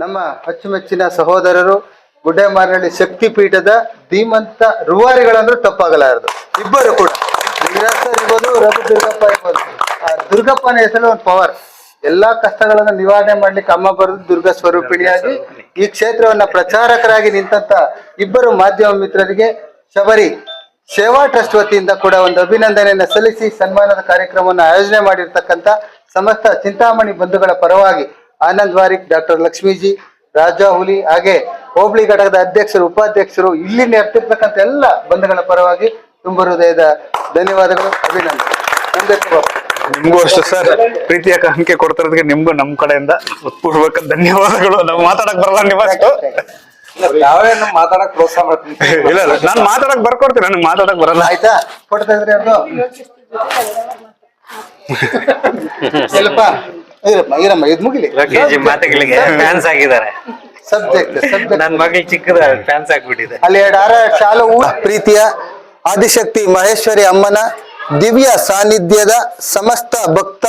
ನಮ್ಮ ಅಚ್ಚುಮೆಚ್ಚಿನ ಸಹೋದರರು ಗುಡ್ಡೆಮಾರನಹಳ್ಳಿ ಶಕ್ತಿ ಪೀಠದ ಧೀಮಂತ ರೂವಾರಿಗಳಂದ್ರೂ ತಪ್ಪಾಗಲಾರದು. ಇಬ್ಬರು ಕೂಡ ಸರ್ ಇರ್ಬೋದು, ರಘು ದುರ್ಗಪ್ಪ ಇರ್ಬೋದು. ಆ ದುರ್ಗಪ್ಪನ ಹೆಸರು ಒಂದು ಪವರ್. ಎಲ್ಲಾ ಕಷ್ಟಗಳನ್ನು ನಿವಾರಣೆ ಮಾಡ್ಲಿಕ್ಕೆ ಅಮ್ಮ ಬರೆದು ದುರ್ಗ ಸ್ವರೂಪಿಣಿಯಾಗಿ ಈ ಕ್ಷೇತ್ರವನ್ನ ಪ್ರಚಾರಕರಾಗಿ ನಿಂತ ಇಬ್ಬರು ಮಾಧ್ಯಮ ಮಿತ್ರರಿಗೆ ಶಬರಿ ಸೇವಾ ಟ್ರಸ್ಟ್ ವತಿಯಿಂದ ಕೂಡ ಒಂದು ಅಭಿನಂದನೆಯನ್ನು ಸಲ್ಲಿಸಿ ಸನ್ಮಾನದ ಕಾರ್ಯಕ್ರಮವನ್ನು ಆಯೋಜನೆ ಮಾಡಿರ್ತಕ್ಕಂಥ ಸಮಸ್ತ ಚಿಂತಾಮಣಿ ಬಂಧುಗಳ ಪರವಾಗಿ ಆನಂದ್ ವಾರಿಕ್, ಡಾಕ್ಟರ್ ಲಕ್ಷ್ಮೀಜಿ, ರಾಜಾ ಹುಲಿ, ಹಾಗೆ ಹೋಬಳಿ ಘಟಕದ ಅಧ್ಯಕ್ಷರು, ಉಪಾಧ್ಯಕ್ಷರು, ಇಲ್ಲಿ ನೆರೆತಿರ್ತಕ್ಕಂಥ ಎಲ್ಲ ಬಂಧುಗಳ ಪರವಾಗಿ ತುಂಬ ಹೃದಯದ ಧನ್ಯವಾದಗಳು, ಅಭಿನಂದನೆ. ನಿಮ್ಗೂ ಅಷ್ಟು ಸರ್, ಪ್ರೀತಿಯ ಕಾಣಿಕೆ ಕೊಡ್ತಿರೋದಕ್ಕೆ ನಿಮ್ಗೂ ನಮ್ಮ ಕಡೆಯಿಂದ ಉತ್ಪೂರ್ವಕ ಧನ್ಯವಾದಗಳು. ನಾವು ಮಾತಾಡಕ್ ಬರಲ್ಲ ನಿಮ್ಮಷ್ಟು. ನಾವೇನು ಮಾತಾಡಕ್ ಪ್ರೋತ್ಸಾಹ ಮಾಡ್ತೀನಿ. ಇಲ್ಲ ನಾನು ಮಾತಾಡಕ್ ಬರ್ಕೊಡ್ತೀನಿ, ನನಗೆ ಮಾತಾಡಕ್ ಬರಲ್ಲ. ಆಯ್ತಾ? ಕೊಡ್ತಾ ಇದ್ರಿ ಅದು ಎಲ್ಲಪ್ಪ ಇರಮ್ಮ, ಇದು ಮುಗಿಲಿ. ಮಾತುಗಳಿಗೆ ಫ್ಯಾನ್ಸ್ ಆಗಿದ್ದಾರೆ. ಸಬ್ಜೆಕ್ಟ್ ನನ್ ಮಗಳು ಚಿಕ್ಕದ ಫ್ಯಾನ್ಸ್ ಆಗ್ಬಿಟ್ಟಿದೆ. ಅಲ್ಲಿ ಎರಡು ಶಾಲು. ಪ್ರೀತಿಯ ಆದಿಶಕ್ತಿ ಮಹೇಶ್ವರಿ ಅಮ್ಮನ ದಿವ್ಯ ಸಾನ್ನಿಧ್ಯದ ಸಮಸ್ತ ಭಕ್ತ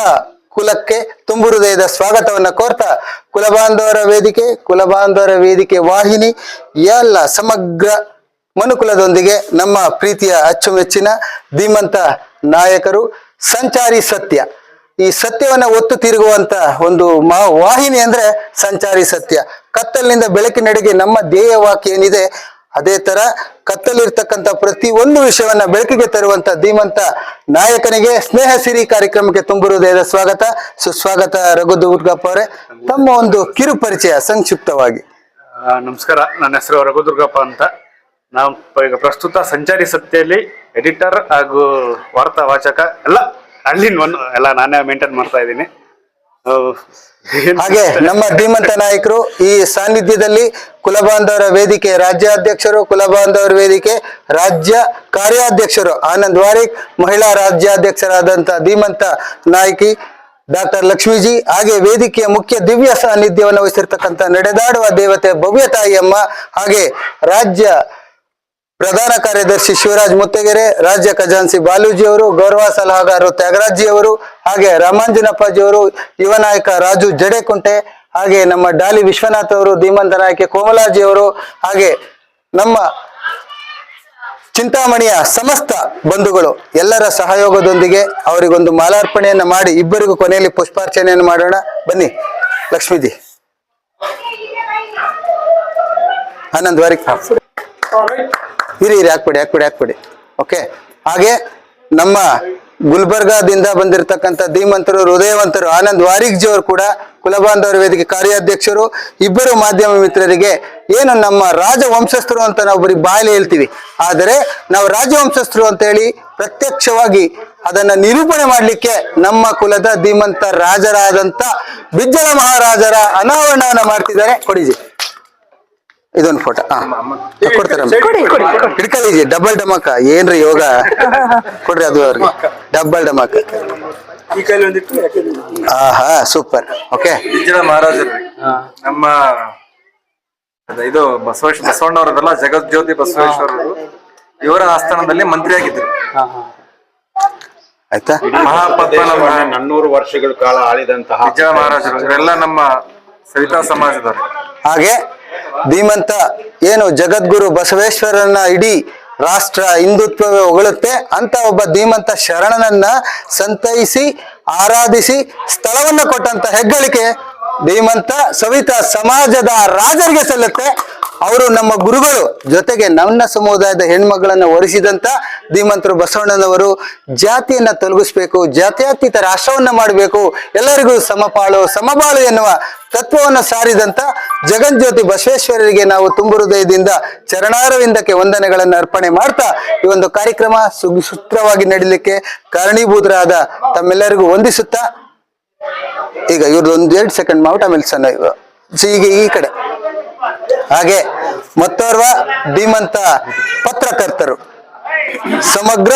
ಕುಲಕ್ಕೆ ತುಂಬು ಹೃದಯದ ಸ್ವಾಗತವನ್ನ ಕೋರ್ತಾ ಕುಲಬಾಂಧವರ ವೇದಿಕೆ ವಾಹಿನಿ ಎಲ್ಲ ಸಮಗ್ರ ಮನುಕುಲದೊಂದಿಗೆ ನಮ್ಮ ಪ್ರೀತಿಯ ಅಚ್ಚುಮೆಚ್ಚಿನ ಧೀಮಂತ ನಾಯಕರು ಸಂಚಾರಿ ಸತ್ಯ, ಈ ಸತ್ಯವನ್ನ ಒತ್ತು ತಿರುಗುವಂತ ಒಂದು ವಾಹಿನಿ ಅಂದ್ರೆ ಸಂಚಾರಿ ಸತ್ಯ. ಕತ್ತಲಿನಿಂದ ಬೆಳಕಿನೆಡೆಗೆ ನಮ್ಮ ಧ್ಯೇಯ ವಾಕ್ಯ ಏನಿದೆ, ಅದೇ ತರ ಕತ್ತಲಿರ್ತಕ್ಕಂಥ ಪ್ರತಿ ಒಂದು ವಿಷಯವನ್ನ ಬೆಳಕಿಗೆ ತರುವಂತ ಧೀಮಂತ ನಾಯಕನಿಗೆ ಸ್ನೇಹ ಸಿರಿ ಕಾರ್ಯಕ್ರಮಕ್ಕೆ ತುಂಬ ಹೃದಯದ ಸ್ವಾಗತ, ಸುಸ್ವಾಗತ. ರಘು ದುರ್ಗಪ್ಪ ಅವರೇ, ತಮ್ಮ ಒಂದು ಕಿರು ಪರಿಚಯ ಸಂಕ್ಷಿಪ್ತವಾಗಿ. ನಮಸ್ಕಾರ, ನನ್ನ ಹೆಸರು ರಘು ದುರ್ಗಪ್ಪ ಅಂತ. ನಾವು ಈಗ ಪ್ರಸ್ತುತ ಸಂಚಾರಿ ಸತ್ಯಲ್ಲಿ ಎಡಿಟರ್ ಹಾಗೂ ವಾರ್ತಾ ವಾಚಕ ಎಲ್ಲ ಎಲ್ಲ ನಾನೇ ಮೇಂಟೈನ್ ಮಾಡ್ತಾ ಇದ್ದೀನಿ. ಹಾಗೆ ನಮ್ಮ ಧೀಮಂತ ನಾಯಕರು ಈ ಸಾನ್ನಿಧ್ಯದಲ್ಲಿ ಕುಲಬಾಂಧವರ ವೇದಿಕೆ ರಾಜ್ಯಾಧ್ಯಕ್ಷರು, ಕುಲಬಾಂಧವರ ವೇದಿಕೆ ರಾಜ್ಯ ಕಾರ್ಯಾಧ್ಯಕ್ಷರು ಆನಂದ್ ವಾರಿಕ್, ಮಹಿಳಾ ರಾಜ್ಯಾಧ್ಯಕ್ಷರಾದಂತ ಧೀಮಂತ ನಾಯಕಿ ಡಾಕ್ಟರ್ ಲಕ್ಷ್ಮೀಜಿ, ಹಾಗೆ ವೇದಿಕೆಯ ಮುಖ್ಯ ದಿವ್ಯ ಸಾನ್ನಿಧ್ಯವನ್ನು ವಹಿಸಿರ್ತಕ್ಕಂಥ ನಡೆದಾಡುವ ದೇವತೆ ಭವ್ಯ ತಾಯಿಯಮ್ಮ, ಹಾಗೆ ರಾಜ್ಯ ಪ್ರಧಾನ ಕಾರ್ಯದರ್ಶಿ ಶಿವರಾಜ್ ಮುತ್ತಗೆರೆ, ರಾಜ್ಯ ಖಜಾನ್ಸಿ ಬಾಲೂಜಿಯವರು, ಗೌರವ ಸಲಹಾಗಾರರು ತ್ಯಾಗರಾಜ್ಜಿಯವರು, ಹಾಗೆ ರಾಮಾಂಜನಪ್ಪಾಜಿಯವರು, ಯುವ ನಾಯಕ ರಾಜು ಜಡೆಕುಂಟೆ, ಹಾಗೆ ನಮ್ಮ ಡಾಲಿ ವಿಶ್ವನಾಥ್ ಅವರು, ಧೀಮಂತ ನಾಯಕಿ ಕೋಮಲಾಜಿಯವರು, ಹಾಗೆ ನಮ್ಮ ಚಿಂತಾಮಣಿಯ ಸಮಸ್ತ ಬಂಧುಗಳು ಎಲ್ಲರ ಸಹಯೋಗದೊಂದಿಗೆ ಅವರಿಗೊಂದು ಮಾಲಾರ್ಪಣೆಯನ್ನ ಮಾಡಿ ಇಬ್ಬರಿಗೂ ಕೊನೆಯಲ್ಲಿ ಪುಷ್ಪಾರ್ಚನೆಯನ್ನು ಮಾಡೋಣ. ಬನ್ನಿ ಲಕ್ಷ್ಮೀಜಿ. ಆನಂದ್ ವಾರಿಕ್ ಇರಿ ಹಾಕ್ಬಿಡಿ. ಓಕೆ. ಹಾಗೆ ನಮ್ಮ ಗುಲ್ಬರ್ಗಾದಿಂದ ಬಂದಿರತಕ್ಕಂಥ ಧೀಮಂತರು, ಹೃದಯವಂತರು ಆನಂದ್ ವಾರಿಕ್ ಜಿ ಅವರು ಕೂಡ ಕುಲಬಾಂಧವರ ವೇದಿಕೆ ಕಾರ್ಯಾಧ್ಯಕ್ಷರು. ಇಬ್ಬರು ಮಾಧ್ಯಮ ಮಿತ್ರರಿಗೆ ಏನು ನಮ್ಮ ರಾಜವಂಶಸ್ಥರು ಅಂತ ನಾವು ಬರೀ ಬಾಯಲ್ಲಿ ಹೇಳ್ತೀವಿ, ಆದರೆ ನಾವು ರಾಜವಂಶಸ್ಥರು ಅಂತ ಹೇಳಿ ಪ್ರತ್ಯಕ್ಷವಾಗಿ ಅದನ್ನ ನಿರೂಪಣೆ ಮಾಡ್ಲಿಕ್ಕೆ ನಮ್ಮ ಕುಲದ ಧೀಮಂತ ರಾಜರಾದಂತ ಬಿಜ್ಜಳ ಮಹಾರಾಜರ ಅನಾವರಣವನ್ನ ಮಾಡ್ತಿದ್ದಾರೆ. ಕೊಡಿಜಿ ಇದೊಂದು ಫೋಟೋ ಕೊಡ್ತಾರೆ, ಹಿಡ್ಕೊಳ್ಳಿ. ಡಬಲ್ ಡಮಕ ಏನ್ರಿ ಯೋಗ ಕೊಡ್ರಿ, ಅದು ಅವ್ರಿಗೆ ಡಬಲ್ ಡಮಕ. ಹಾ ಸೂಪರ್. ಓಕೆ. ಬಿಜ್ಜಳ ಮಹಾರಾಜರು ನಮ್ಮ ಇದು ಬಸವಣ್ಣವರದಲ್ಲ, ಜಗಜ್ಯೋತಿ ಬಸವೇಶ್ವರರು, ಇವರ ಆಸ್ಥಾನದಲ್ಲಿ ಮಂತ್ರಿ ಆಗಿದ್ರು. ಆಯ್ತಾ? ಮಹಾಪದ್ಮನಾಭ 400 ವರ್ಷಗಳ ಕಾಲ ಆಳಿದಂತಹ ಬಿಜ್ಜಳ ಮಹಾರಾಜರು ಇವರೆಲ್ಲ ನಮ್ಮ ಸವಿತಾ ಸಮಾಜದವರು. ಹಾಗೆ ಧೀಮಂತ ಏನು ಜಗದ್ಗುರು ಬಸವೇಶ್ವರನ ಇಡೀ ರಾಷ್ಟ್ರ ಹಿಂದುತ್ವವೇ ಹೊಗಳುತ್ತೆ ಅಂತ ಒಬ್ಬ ಧೀಮಂತ ಶರಣನನ್ನ ಸಂತೈಸಿ ಆರಾಧಿಸಿ ಸ್ಥಳವನ್ನ ಕೊಟ್ಟಂತ ಹೆಗ್ಗಳಿಕೆ ಧೀಮಂತ ಸವಿತಾ ಸಮಾಜದ ರಾಜರಿಗೆ ಸಲ್ಲುತ್ತೆ. ಅವರು ನಮ್ಮ ಗುರುಗಳು, ಜೊತೆಗೆ ನನ್ನ ಸಮುದಾಯದ ಹೆಣ್ಮಗಳನ್ನ ಒರೆಸಿದಂತ ಧೀಮಂತರು ಬಸವಣ್ಣನವರು ಜಾತಿಯನ್ನ ತೊಲಗಿಸ್ಬೇಕು, ಜಾತ್ಯತೀತ ರಾಷ್ಟ್ರವನ್ನ ಮಾಡಬೇಕು, ಎಲ್ಲರಿಗೂ ಸಮಬಾಳು ಎನ್ನುವ ತತ್ವವನ್ನು ಸಾರಿದಂತ ಜಗಜ್ಯೋತಿ ಬಸವೇಶ್ವರರಿಗೆ ನಾವು ತುಂಬ ಹೃದಯದಿಂದ ಚರಣಾರವಿಂದಕ್ಕೆ ವಂದನೆಗಳನ್ನು ಅರ್ಪಣೆ ಮಾಡ್ತಾ ಈ ಒಂದು ಕಾರ್ಯಕ್ರಮ ಸುಸೂತ್ರವಾಗಿ ನಡೀಲಿಕ್ಕೆ ಕಾರಣೀಭೂತರಾದ ತಮ್ಮೆಲ್ಲರಿಗೂ ವಂದಿಸುತ್ತಾ, ಈಗ ಇವ್ರದ್ದು 1-2 ಸೆಕೆಂಡ್ ಮಾಡ್ಬಿಟ್ಟು ಆಮೇಲೆ ಈಗ ಈ ಕಡೆ. ಹಾಗೆ ಮತ್ತೋರ್ವ ಧೀಮಂತ ಪತ್ರಕರ್ತರು, ಸಮಗ್ರ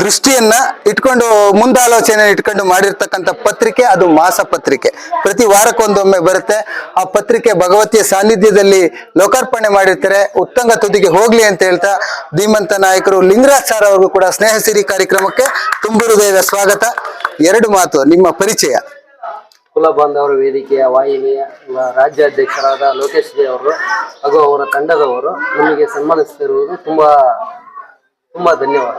ದೃಷ್ಟಿಯನ್ನ ಇಟ್ಕೊಂಡು ಮುಂದಾಲೋಚನೆ ಇಟ್ಕೊಂಡು ಮಾಡಿರ್ತಕ್ಕಂಥ ಪತ್ರಿಕೆ ಅದು ಮಾಸ ಪತ್ರಿಕೆ. ಪ್ರತಿ ವಾರಕ್ಕೊಂದೊಮ್ಮೆ ಬರುತ್ತೆ. ಆ ಪತ್ರಿಕೆ ಭಗವತಿಯ ಸಾನ್ನಿಧ್ಯದಲ್ಲಿ ಲೋಕಾರ್ಪಣೆ ಮಾಡಿರ್ತಾರೆ. ಉತ್ತಂಗ ತುದಿಗೆ ಹೋಗ್ಲಿ ಅಂತ ಹೇಳ್ತಾ ಧೀಮಂತ ನಾಯಕರು ಲಿಂಗರಾಜ್ ಸರ್ ಅವ್ರಿಗೂ ಕೂಡ ಸ್ನೇಹ ಸಿರಿ ಕಾರ್ಯಕ್ರಮಕ್ಕೆ ತುಂಬ ಹೃದಯದ ಸ್ವಾಗತ. 2 ಮಾತು ನಿಮ್ಮ ಪರಿಚಯ. ಕುಲ ಬಾಂಧವರ ವೇದಿಕೆಯ ವಾಹಿನಿಯ ರಾಜ್ಯಾಧ್ಯಕ್ಷರಾದ ಲೋಕೇಶ್ ಜಿ ಅವರು ಹಾಗೂ ಅವರ ತಂಡದವರು ನಮಗೆ ಸನ್ಮಾನಿಸುತ್ತಿರುವುದು ತುಂಬಾ ತುಂಬಾ ಧನ್ಯವಾದ.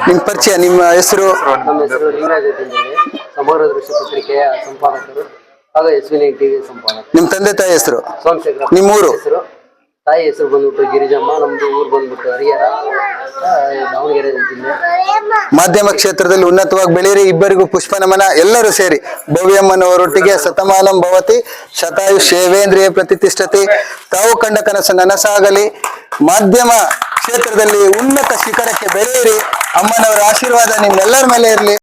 ನಿಮ್ಮ ಪರಿಚಯ, ನಿಮ್ಮ ಹೆಸರು? ನಮ್ಮ ಹೆಸರು ಲಿಂಗರಾಜ ಜಿಂಜಳೆ, ಸಮಗ್ರ ದೃಶ್ಯ ಪತ್ರಿಕೆಯ ಸಂಪಾದಕರು ಹಾಗೂ SV9 TV ಸಂಪಾದಕರು. ನಿಮ್ಮ ತಂದೆ ತಾಯಿ ಹೆಸರು? ಸೋಮಶೇಖರ. ನಿಮ್ಮೂರು? ಹೆಸರು ತಾಯಿ ಹೆಸರು ಬಂದ್ಬಿಟ್ಟು ಗಿರಿಜಮ್ಮ, ನಮ್ದು ಊರು ಬಂದ್ಬಿಟ್ಟು ಹರಿಹರ, ದಾವಣಗೆರೆ ಜಿಲ್ಲೆ. ಮಾಧ್ಯಮ ಕ್ಷೇತ್ರದಲ್ಲಿ ಉನ್ನತವಾಗಿ ಬೆಳೀರಿ. ಇಬ್ಬರಿಗೂ ಪುಷ್ಪ ನಮನ. ಎಲ್ಲರೂ ಸೇರಿ ಭವ್ಯಮ್ಮನವರೊಟ್ಟಿಗೆ ಶತಮಾನಂ ಭವತಿ ಶತಾಯು ಶೇವೇಂದ್ರಿಯ ಪ್ರತಿಷ್ಠತೆ. ತಾವು ಕಂಡ ಕನಸು ನನಸಾಗಲಿ. ಮಾಧ್ಯಮ ಕ್ಷೇತ್ರದಲ್ಲಿ ಉನ್ನತ ಶಿಖರಕ್ಕೆ ಬೆಳೆಯಿರಿ. ಅಮ್ಮನವರ ಆಶೀರ್ವಾದ ನಿಮ್ಮೆಲ್ಲರ ಮೇಲೆ ಇರಲಿ.